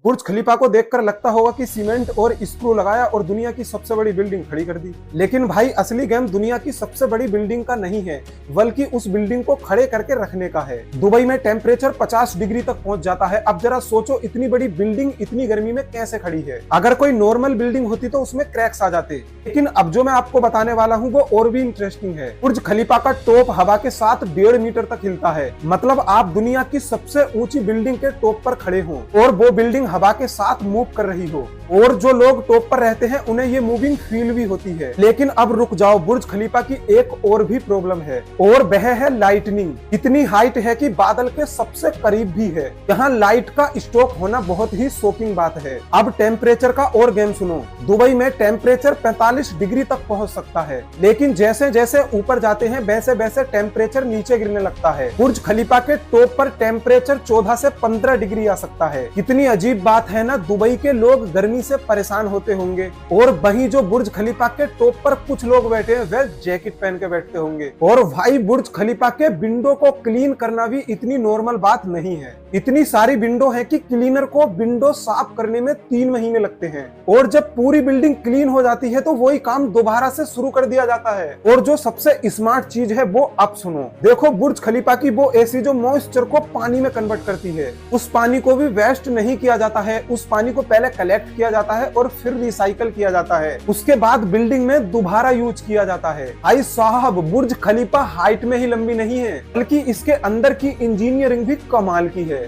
बुर्ज खलीफा को देखकर लगता होगा कि सीमेंट और स्क्रू लगाया और दुनिया की सबसे बड़ी बिल्डिंग खड़ी कर दी। लेकिन भाई असली गेम दुनिया की सबसे बड़ी बिल्डिंग का नहीं है, बल्कि उस बिल्डिंग को खड़े करके रखने का है। दुबई में टेम्परेचर 50 डिग्री तक पहुंच जाता है। अब जरा सोचो इतनी बड़ी बिल्डिंग इतनी गर्मी में कैसे खड़ी है। अगर कोई नॉर्मल बिल्डिंग होती तो उसमें क्रैक्स आ जाते, लेकिन अब जो मैं आपको बताने वाला हूँ वो और भी इंटरेस्टिंग है। बुर्ज खलीफा का टॉप हवा के साथ 1.5 मीटर तक हिलता है। मतलब आप दुनिया की सबसे ऊंची बिल्डिंग के टॉप पर खड़े हो और वो बिल्डिंग हवा के साथ मूव कर रही हो, और जो लोग टॉप पर रहते हैं उन्हें ये मूविंग फील भी होती है। लेकिन अब रुक जाओ, बुर्ज खलीफा की एक और भी प्रॉब्लम है, और वह है लाइटनिंग। इतनी हाइट है कि बादल के सबसे करीब भी है। यहाँ लाइट का स्टॉक होना बहुत ही शॉकिंग बात है। अब टेम्परेचर का और गेम सुनो। दुबई में टेम्परेचर 45 डिग्री तक पहुंच सकता है, लेकिन जैसे जैसे ऊपर जाते हैं वैसे वैसे टेम्परेचर नीचे गिरने लगता है। बुर्ज खलीफा के टॉप पर टेम्परेचर 14 से 15 डिग्री आ सकता है। कितनी अजीब बात है ना। दुबई के लोग गर्मी से परेशान होते होंगे, और वहीं जो बुर्ज खलीफा के टॉप पर कुछ लोग बैठे हैं वे जैकेट पहन के बैठते होंगे। और भाई बुर्ज खलीफा के विंडो को क्लीन करना भी इतनी नॉर्मल बात नहीं है। इतनी सारी विंडो है कि क्लीनर को विंडो साफ करने में 3 महीने लगते हैं, और जब पूरी बिल्डिंग क्लीन हो जाती है तो वही काम दोबारा से शुरू कर दिया जाता है। और जो सबसे स्मार्ट चीज है वो अब सुनो। देखो बुर्ज खलीफा की वो एसी जो मॉइस्चर को पानी में कन्वर्ट करती है, उस पानी को भी वेस्ट नहीं किया जाता है। उस पानी को पहले कलेक्ट किया जाता है और फिर रिसाइकल किया जाता है। उसके बाद बिल्डिंग में दोबारा यूज किया जाता है। भाई साहब, बुर्ज खलीफा हाइट में ही लंबी नहीं है, बल्कि इसके अंदर की इंजीनियरिंग भी कमाल की है।